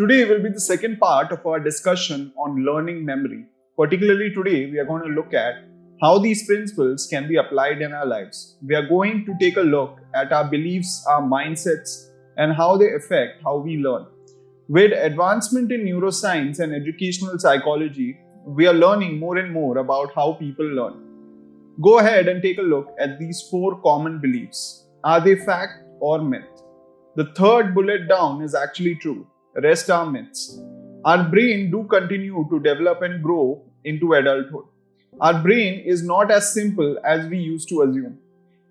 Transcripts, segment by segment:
Today will be the second part of our discussion on learning memory. Particularly today, we are going to look at how these principles can be applied in our lives. We are going to take a look at our beliefs, our mindsets, and how they affect how we learn. With advancement in neuroscience and educational psychology, we are learning more and more about how people learn. Go ahead and take a look at these four common beliefs. Are they fact or myth? The third bullet down is actually true. Rest are myths. Our brain do continue to develop and grow into adulthood. Our brain is not as simple as we used to assume.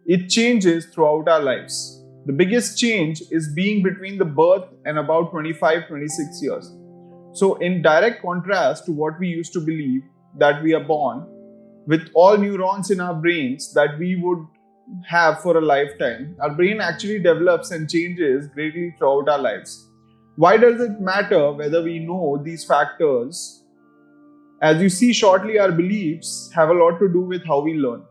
It changes throughout our lives. The biggest change is being between the birth and about 25-26 years. So in direct contrast to what we used to believe that we are born with all neurons in our brains that we would have for a lifetime, our brain actually develops and changes greatly throughout our lives. Why does it matter whether we know these factors? As you see shortly, our beliefs have a lot to do with how we learn.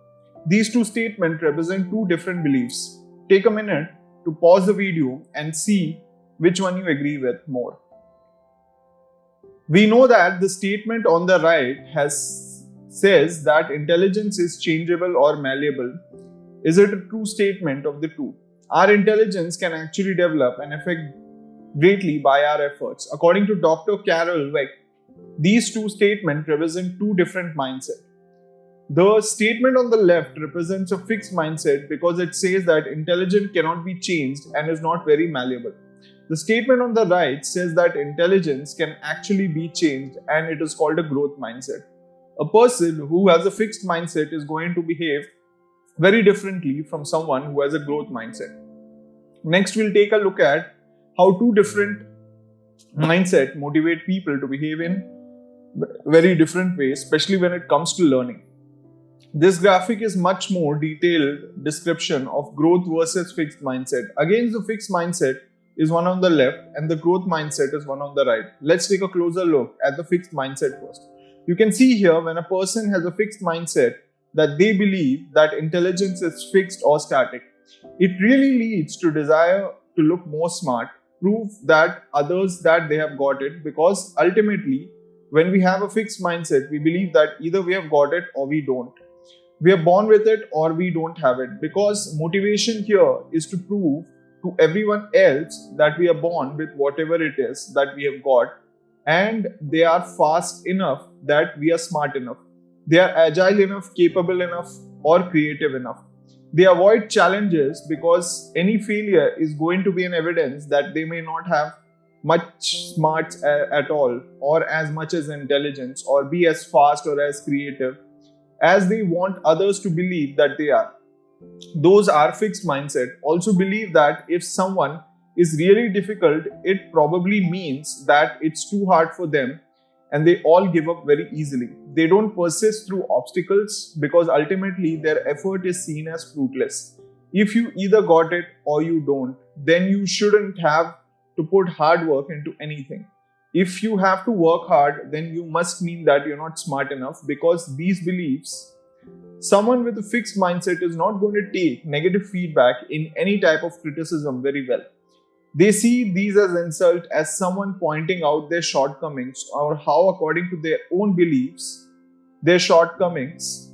These two statements represent two different beliefs. Take a minute to pause the video and see which one you agree with more. We know that the statement on the right says that intelligence is changeable or malleable. Is it a true statement of the two? Our intelligence can actually develop and affect greatly by our efforts. According to Dr. Carol Dweck, these two statements represent two different mindsets. The statement on the left represents a fixed mindset because it says that intelligence cannot be changed and is not very malleable. The statement on the right says that intelligence can actually be changed and it is called a growth mindset. A person who has a fixed mindset is going to behave very differently from someone who has a growth mindset. Next, we'll take a look at how two different mindsets motivate people to behave in very different ways, especially when it comes to learning. This graphic is much more detailed description of growth versus fixed mindset. Again, the fixed mindset is one on the left and the growth mindset is one on the right. Let's take a closer look at the fixed mindset first. You can see here when a person has a fixed mindset that they believe that intelligence is fixed or static. It really leads to desire to look more smart, prove that others that they have got it, because ultimately when we have a fixed mindset, we believe that either we have got it or we don't. We are born with it or we don't have it, because motivation here is to prove to everyone else that we are born with whatever it is that we have got, and they are fast enough that we are smart enough. They are agile enough, capable enough, or creative enough. They avoid challenges because any failure is going to be an evidence that they may not have much smarts at all, or as much as intelligence, or be as fast or as creative as they want others to believe that they are. Those are fixed mindset. Also believe that if someone is really difficult, it probably means that it's too hard for them and they all give up very easily. They don't persist through obstacles because ultimately their effort is seen as fruitless. If you either got it or you don't, then you shouldn't have to put hard work into anything. If you have to work hard, then you must mean that you're not smart enough, because these beliefs, someone with a fixed mindset is not going to take negative feedback in any type of criticism very well. They see these as insult, as someone pointing out their shortcomings, or how according to their own beliefs, their shortcomings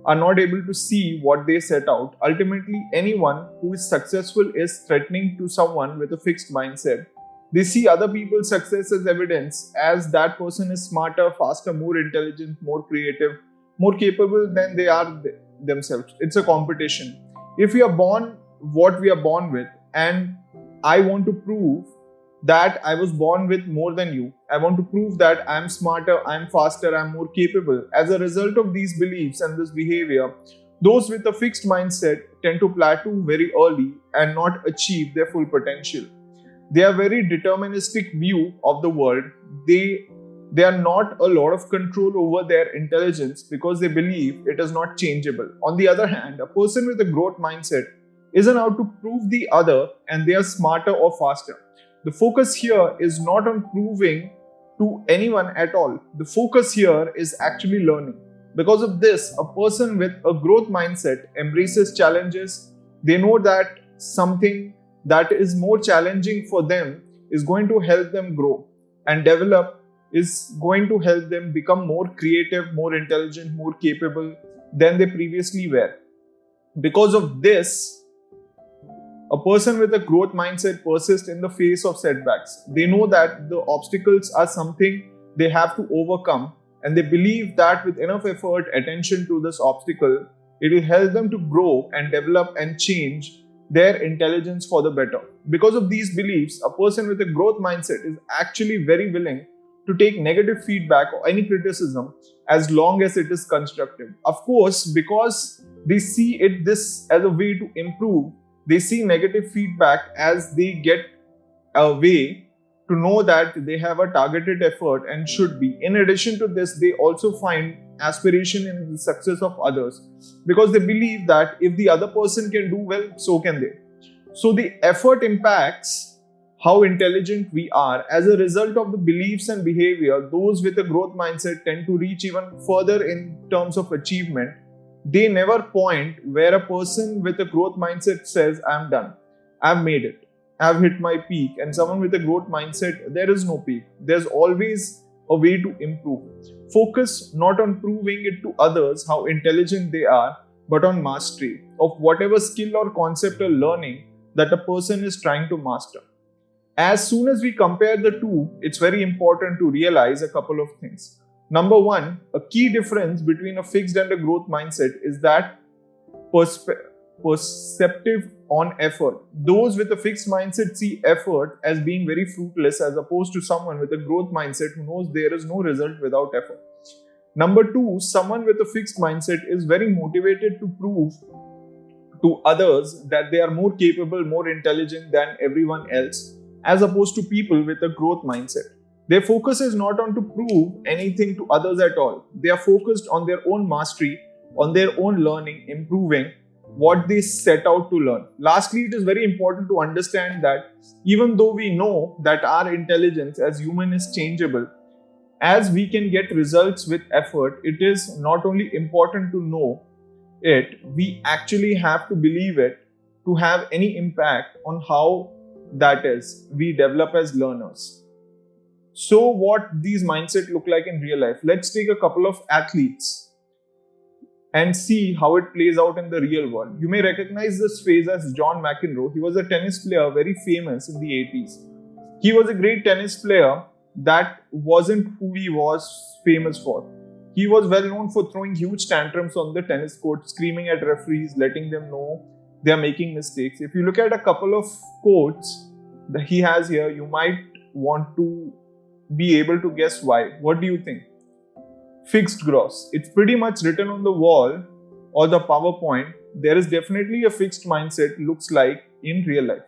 are not able to see what they set out. Ultimately, anyone who is successful is threatening to someone with a fixed mindset. They see other people's success as evidence, as that person is smarter, faster, more intelligent, more creative, more capable than they are themselves. It's a competition. If we are born what we are born with, and I want to prove that I was born with more than you, I want to prove that I'm smarter, I'm faster, I'm more capable. As a result of these beliefs and this behavior, those with a fixed mindset tend to plateau very early and not achieve their full potential. They are very deterministic view of the world. They are not a lot of control over their intelligence because they believe it is not changeable. On the other hand, a person with a growth mindset isn't out to prove the other and they are smarter or faster. The focus here is not on proving to anyone at all. The focus here is actually learning. Because of this, a person with a growth mindset embraces challenges. They know that something that is more challenging for them is going to help them grow. and develop is going to help them become more creative, more intelligent, more capable than they previously were. Because of this, a person with a growth mindset persists in the face of setbacks. They know that the obstacles are something they have to overcome, and they believe that with enough effort, attention to this obstacle, it will help them to grow and develop and change their intelligence for the better. Because of these beliefs, a person with a growth mindset is actually very willing to take negative feedback or any criticism as long as it is constructive. Of course, because they see it this as a way to improve, they see negative feedback as they get a way to know that they have a targeted effort and should be. In addition to this, they also find aspiration in the success of others because they believe that if the other person can do well, so can they. So the effort impacts how intelligent we are. As a result of the beliefs and behavior, those with a growth mindset tend to reach even further in terms of achievement. They never point where a person with a growth mindset says, I'm done, I've made it, I've hit my peak. And someone with a growth mindset, there is no peak. There's always a way to improve. Focus not on proving it to others how intelligent they are, but on mastery of whatever skill or concept or learning that a person is trying to master. As soon as we compare the two, it's very important to realize a couple of things. Number one, a key difference between a fixed and a growth mindset is that perceptive on effort. Those with a fixed mindset see effort as being very fruitless as opposed to someone with a growth mindset who knows there is no result without effort. Number two, someone with a fixed mindset is very motivated to prove to others that they are more capable, more intelligent than everyone else, as opposed to people with a growth mindset. Their focus is not on to prove anything to others at all. They are focused on their own mastery, on their own learning, improving what they set out to learn. Lastly, it is very important to understand that even though we know that our intelligence as human is changeable, as we can get results with effort, it is not only important to know it, we actually have to believe it to have any impact on how that is we develop as learners. So what these mindset look like in real life? Let's take a couple of athletes and see how it plays out in the real world. You may recognize this face as John McEnroe. He was a tennis player, very famous in the 80s. He was a great tennis player. That wasn't who he was famous for. He was well known for throwing huge tantrums on the tennis court, screaming at referees, letting them know they are making mistakes. If you look at a couple of quotes that he has here, you might want to be able to guess why. What do you think? Fixed gross. It's pretty much written on the wall or the PowerPoint. There is definitely a fixed mindset looks like in real life.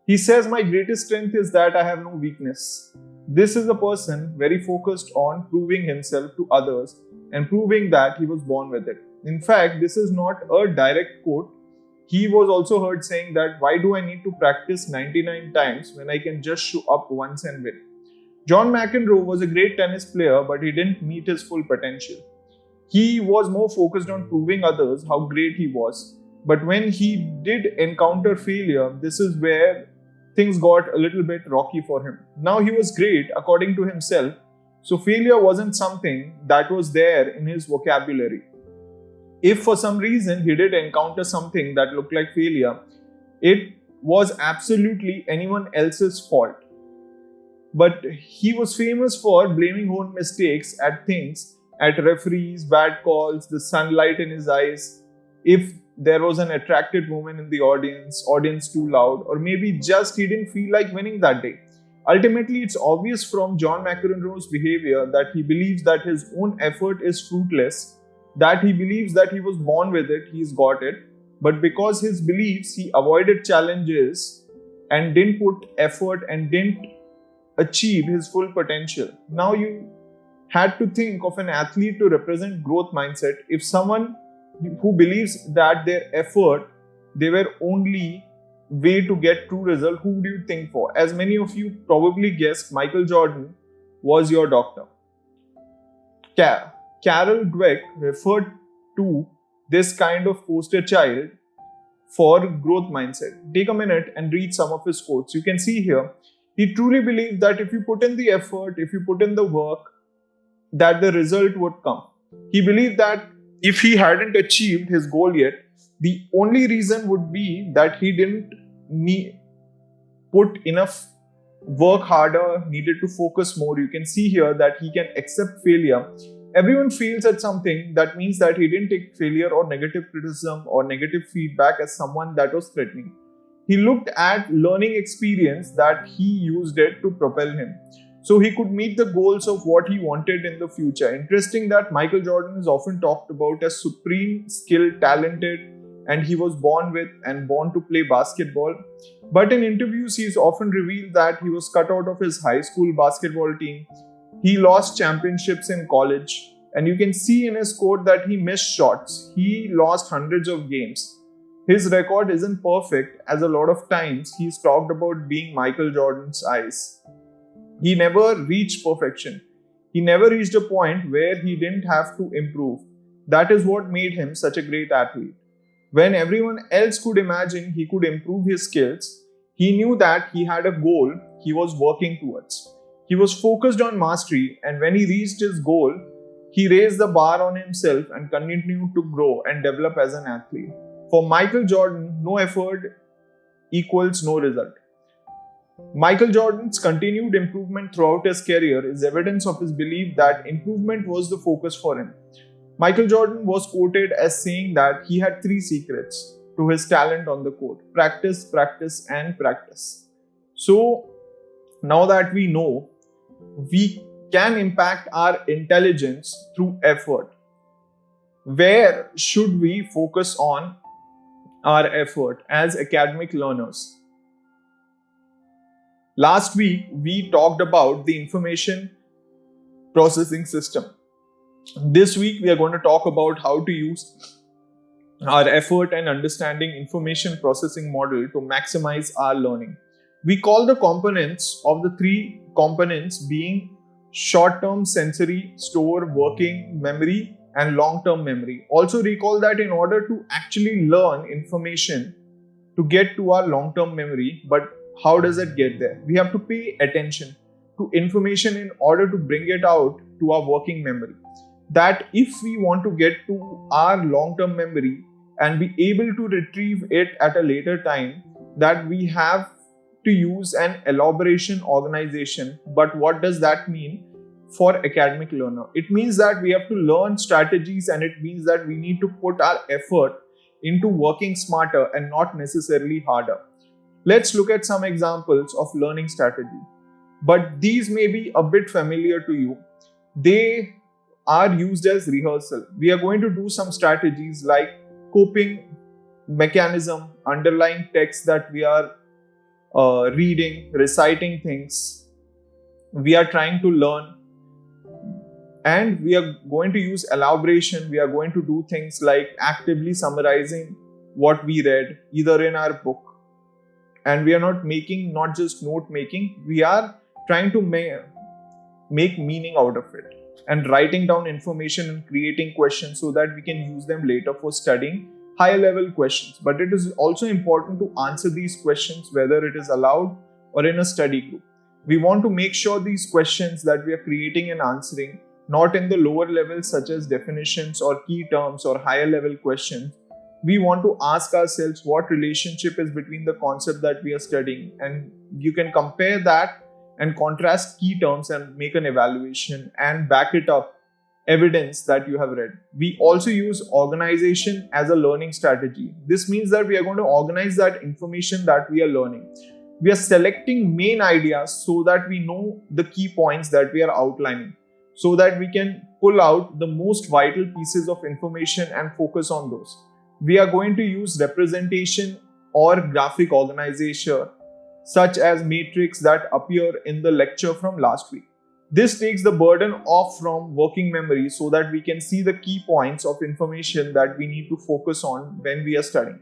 He says, my greatest strength is that I have no weakness. This is a person very focused on proving himself to others and proving that he was born with it. In fact, this is not a direct quote. He was also heard saying that, why do I need to practice 99 times when I can just show up once and win? John McEnroe was a great tennis player, but he didn't meet his full potential. He was more focused on proving others how great he was. But when he did encounter failure, this is where things got a little bit rocky for him. Now he was great according to himself, so failure wasn't something that was there in his vocabulary. If for some reason he did encounter something that looked like failure, it was absolutely anyone else's fault. But he was famous for blaming own mistakes at things, at referees, bad calls, the sunlight in his eyes, if there was an attracted woman in the audience too loud, or maybe just he didn't feel like winning that day. Ultimately, it's obvious from John McEnroe's behavior that he believes that his own effort is fruitless, that he believes that he was born with it, he's got it, but because his beliefs, he avoided challenges and didn't put effort and didn't achieve his full potential. Now you had to think of an athlete to represent growth mindset. If someone who believes that their effort, they were only way to get true result, who do you think for? As many of you probably guessed, Michael Jordan was your doctor. Carol Dweck referred to this kind of poster child for growth mindset. Take a minute and read some of his quotes. You can see here, He truly believed that if you put in the effort, if you put in the work, that the result would come. He believed that if he hadn't achieved his goal yet, the only reason would be that he didn't put enough work harder, needed to focus more. You can see here that he can accept failure. Everyone fails at something. That means that he didn't take failure or negative criticism or negative feedback as someone that was threatening. He looked at learning experience that he used it to propel him, so he could meet the goals of what he wanted in the future. Interesting that Michael Jordan is often talked about as supreme, skilled, talented, and he was born with and born to play basketball. But in interviews, he's often revealed that he was cut out of his high school basketball team. He lost championships in college, and you can see in his quote that he missed shots. He lost hundreds of games. His record isn't perfect, as a lot of times he's talked about being Michael Jordan's eyes. He never reached perfection. He never reached a point where he didn't have to improve. That is what made him such a great athlete. When everyone else could imagine he could improve his skills, he knew that he had a goal he was working towards. He was focused on mastery, and when he reached his goal, he raised the bar on himself and continued to grow and develop as an athlete. For Michael Jordan, no effort equals no result. Michael Jordan's continued improvement throughout his career is evidence of his belief that improvement was the focus for him. Michael Jordan was quoted as saying that he had three secrets to his talent on the court: practice, practice, and practice. So, now that we know, we can impact our intelligence through effort. Where should we focus on our effort as academic learners? Last week, we talked about the information processing system. This week, we are going to talk about how to use our effort and understanding information processing model to maximize our learning. We call the components of the three components being short-term sensory, store, working memory, and long-term memory. Also recall that in order to actually learn information to get to our long-term memory, but how does it get there? We have to pay attention to information in order to bring it out to our working memory. That if we want to get to our long-term memory and be able to retrieve it at a later time, that we have to use an elaboration organization. But what does that mean for academic learner? It means that we have to learn strategies, and it means that we need to put our effort into working smarter and not necessarily harder. Let's look at some examples of learning strategy. But these may be a bit familiar to you. They are used as rehearsal. We are going to do some strategies like coping mechanism, underlying text that we are reading, reciting things. We are trying to learn, and we are going to use elaboration. We are going to do things like actively summarizing what we read either in our book, and we are not just note making, we are trying to make meaning out of it, and writing down information and creating questions so that we can use them later for studying higher level questions. But it is also important to answer these questions whether it is aloud or in a study group. We want to make sure these questions that we are creating and answering, not in the lower levels such as definitions or key terms or higher level questions. We want to ask ourselves what relationship is between the concept that we are studying, and you can compare that and contrast key terms and make an evaluation and back it up evidence that you have read. We also use organization as a learning strategy. This means that we are going to organize that information that we are learning. We are selecting main ideas so that we know the key points that we are outlining, so that we can pull out the most vital pieces of information and focus on those. We are going to use representation or graphic organization, such as matrix that appear in the lecture from last week. This takes the burden off from working memory so that we can see the key points of information that we need to focus on when we are studying.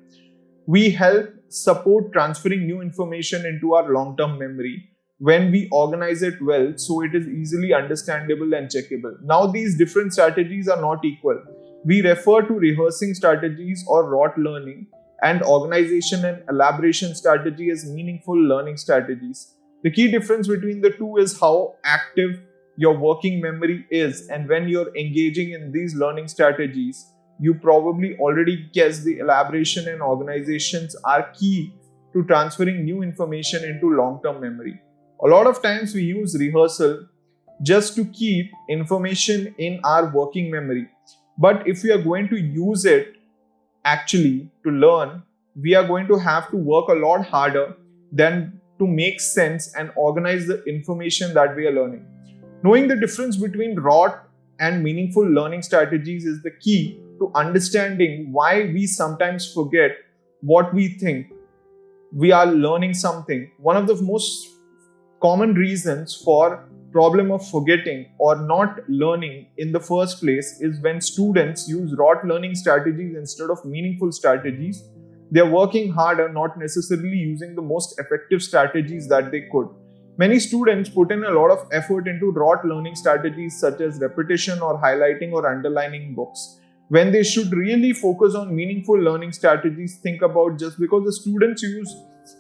We help support transferring new information into our long-term memory when we organize it well, so it is easily understandable and checkable. Now, these different strategies are not equal. We refer to rehearsing strategies or rote learning, and organization and elaboration strategy as meaningful learning strategies. The key difference between the two is how active your working memory is, and when you're engaging in these learning strategies, you probably already guess the elaboration and organizations are key to transferring new information into long-term memory. A lot of times we use rehearsal just to keep information in our working memory. But if we are going to use it actually to learn, we are going to have to work a lot harder than to make sense and organize the information that we are learning. Knowing the difference between rote and meaningful learning strategies is the key to understanding why we sometimes forget what we think we are learning something. One of the most common reasons for problem of forgetting or not learning in the first place is when students use rote learning strategies instead of meaningful strategies. They are working harder, not necessarily using the most effective strategies that they could. Many students put in a lot of effort into rote learning strategies such as repetition or highlighting or underlining books, when they should really focus on meaningful learning strategies. Think about, just because the students use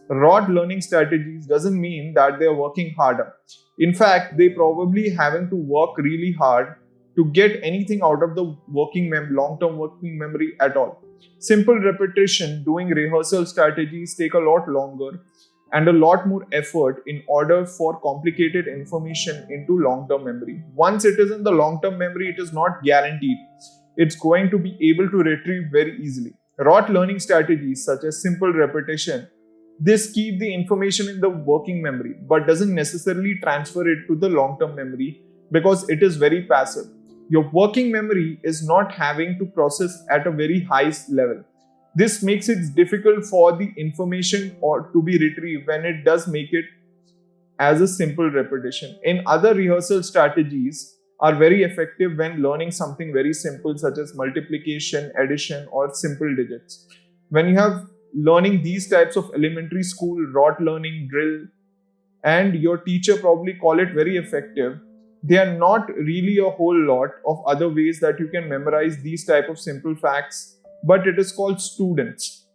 rote learning strategies doesn't mean that they are working harder. In fact, they probably having to work really hard to get anything out of the long-term working memory at all. Simple repetition, doing rehearsal strategies take a lot longer and a lot more effort in order for complicated information into long-term memory. Once it is in the long-term memory, it is not guaranteed it's going to be able to retrieve very easily. Rote learning strategies such as simple repetition, this keep the information in the working memory but doesn't necessarily transfer it to the long-term memory because it is very passive. Your working memory is not having to process at a very high level. This makes it difficult for the information or to be retrieved when it does make it as a simple repetition. In other rehearsal strategies are very effective when learning something very simple such as multiplication, addition or simple digits. When you have learning these types of elementary school rote learning drill and your teacher probably call it very effective, there are not really a whole lot of other ways that you can memorize these type of simple facts, but it is called students.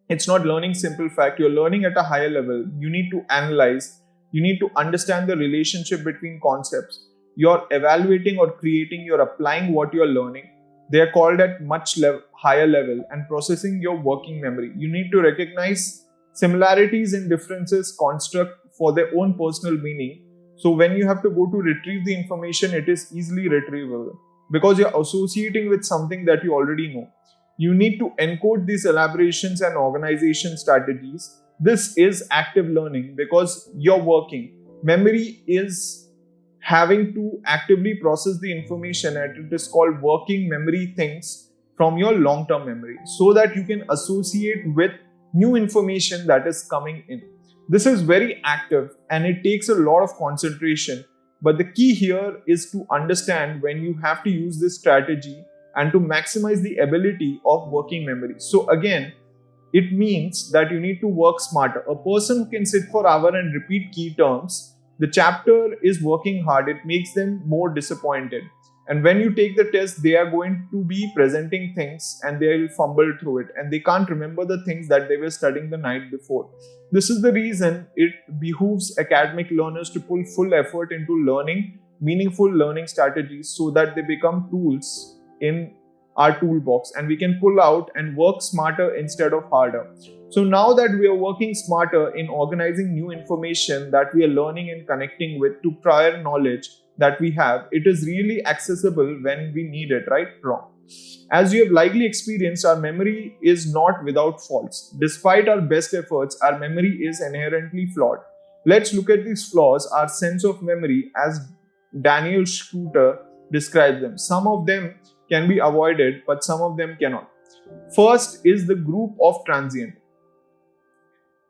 It's not learning simple fact, you're learning at a higher level. You need to analyze, you need to understand the relationship between concepts. You're evaluating or creating, you're applying what you're learning. They are called at much higher level and processing your working memory. You need to recognize similarities and differences construct for their own personal meaning. So when you have to go to retrieve the information, it is easily retrievable because you're associating with something that you already know. You need to encode these elaborations and organization strategies. This is active learning because you're working. Memory is having to actively process the information, and it is called working memory things from your long-term memory so that you can associate with new information that is coming in. This is very active and it takes a lot of concentration, but the key here is to understand when you have to use this strategy and to maximize the ability of working memory. So again, it means that you need to work smarter. A person who can sit for hours and repeat key terms, the chapter is working hard, it makes them more disappointed. And when you take the test, they are going to be presenting things and they will fumble through it and they can't remember the things that they were studying the night before. This is the reason it behooves academic learners to pull full effort into learning meaningful learning strategies so that they become tools in our toolbox and we can pull out and work smarter instead of harder. So now that we are working smarter in organizing new information that we are learning and connecting with to prior knowledge that we have, it is really accessible when we need it, right? Wrong. As you have likely experienced, our memory is not without faults. Despite our best efforts, our memory is inherently flawed. Let's look at these flaws, our sense of memory, as Daniel Schroeder describes them. Some of them can be avoided, but some of them cannot. First is the group of transient.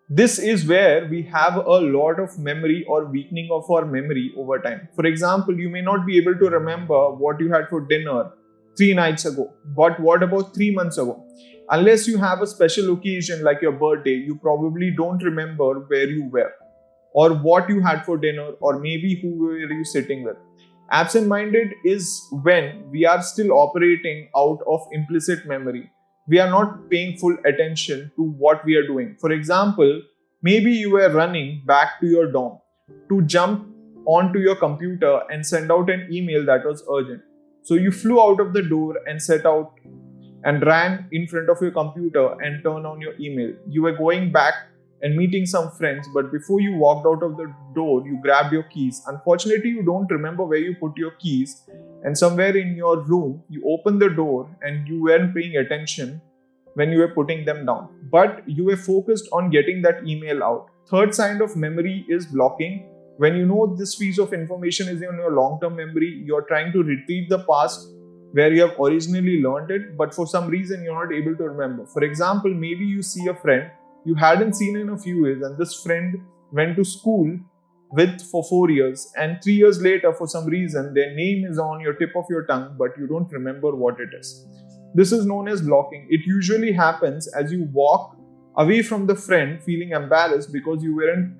This is where we have a lot of memory or weakening of our memory over time. For example, you may not be able to remember what you had for dinner 3 nights ago, but what about 3 months ago? Unless you have a special occasion like your birthday, you probably don't remember where you were or what you had for dinner or maybe who were you sitting with. Absent-minded is when we are still operating out of implicit memory. We are not paying full attention to what we are doing. For example, maybe you were running back to your dorm. to jump onto your computer and send out an email that was urgent. So you flew out of the door and set out and ran in front of your computer and turned on your email. You were going back and meeting some friends, but before you walked out of the door, you grabbed your keys. Unfortunately, you don't remember where you put your keys, and somewhere in your room, you opened the door and you weren't paying attention when you were putting them down, but you were focused on getting that email out. Third sign of memory is blocking. When you know this piece of information is in your long-term memory, you're trying to retrieve the past where you have originally learned it, but for some reason you're not able to remember. For example, maybe you see a friend you hadn't seen in a few years, and this friend went to school with for 4 years, and 3 years later, for some reason, their name is on your tip of your tongue, but you don't remember what it is. This is known as blocking. It usually happens as you walk away from the friend feeling embarrassed because you weren't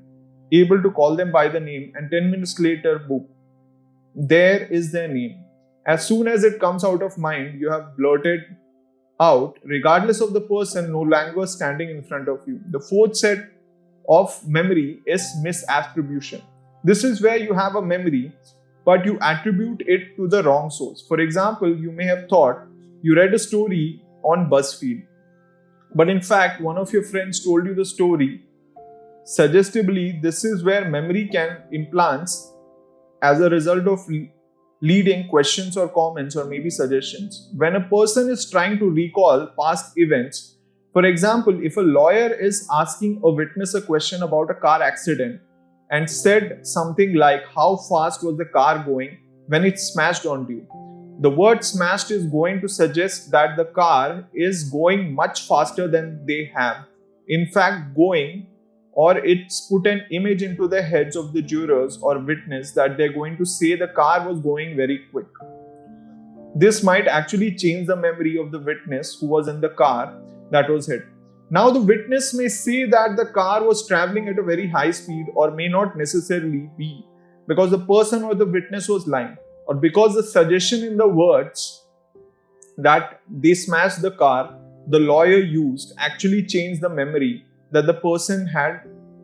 able to call them by the name, and 10 minutes later, boom, there is their name. As soon as it comes out of mind, you have blurted out, regardless of the person no longer standing in front of you. The fourth set of memory is misattribution. This is where you have a memory, but you attribute it to the wrong source. For example, you may have thought you read a story on BuzzFeed, but in fact, one of your friends told you the story. Suggestively, this is where memory can implants as a result of leading questions or comments or maybe suggestions. When a person is trying to recall past events, for example, if a lawyer is asking a witness a question about a car accident and said something like, "How fast was the car going when it smashed onto you?" The word smashed is going to suggest that the car is going much faster than they have. In fact, going, or it's put an image into the heads of the jurors or witness that they're going to say the car was going very quick. This might actually change the memory of the witness who was in the car that was hit. Now, the witness may say that the car was traveling at a very high speed, or may not necessarily be, because the person or the witness was lying, or because the suggestion in the words that they smashed the car the lawyer used actually changed the memory that the person had,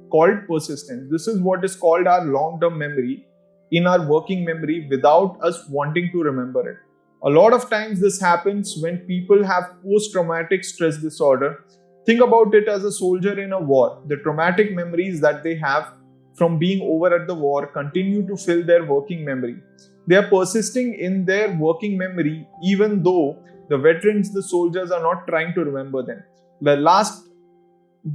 called persistence. This is what is called our long-term memory in our working memory without us wanting to remember it. A lot of times this happens when people have post-traumatic stress disorder. Think about it as a soldier in a war. The traumatic memories that they have from being over at the war continue to fill their working memory. They are persisting in their working memory even though the veterans, the soldiers, are not trying to remember them. The last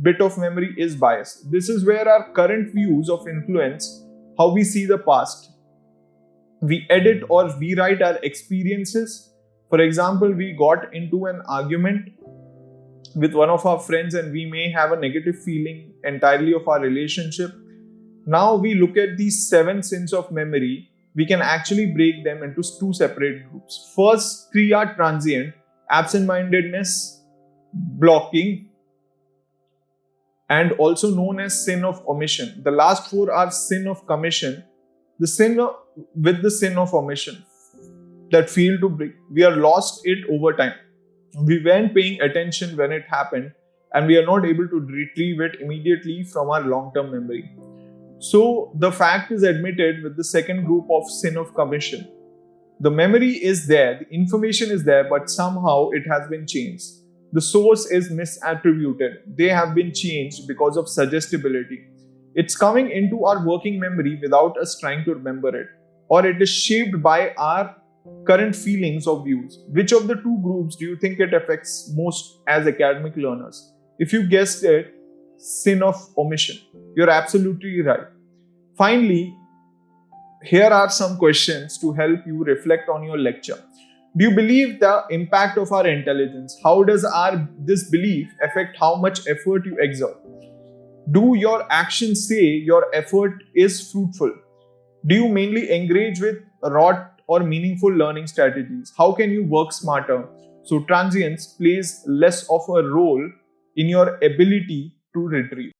bit of memory is bias. This is where our current views of influence how we see the past. We edit or rewrite our experiences. For example, we got into an argument with one of our friends and we may have a negative feeling entirely of our relationship. Now we look at these 7 sins of memory. We can actually break them into 2 separate groups. First 3 are transient: absent-mindedness, blocking, and also known as sin of omission. The last 4 are sin of commission, the sin with the sin of omission that fail to break. We are lost it over time. We weren't paying attention when it happened, and we are not able to retrieve it immediately from our long-term memory. So the fact is admitted with the second group of sin of commission. The memory is there, the information is there, but somehow it has been changed. The source is misattributed. They have been changed because of suggestibility. It's coming into our working memory without us trying to remember it, or it is shaped by our current feelings or views. Which of the 2 groups do you think it affects most as academic learners? If you guessed it, sin of omission. You're absolutely right. Finally, here are some questions to help you reflect on your lecture. Do you believe the impact of our intelligence? How does this belief affect how much effort you exert? Do your actions say your effort is fruitful? Do you mainly engage with rote or meaningful learning strategies? How can you work smarter so transience plays less of a role in your ability to retrieve?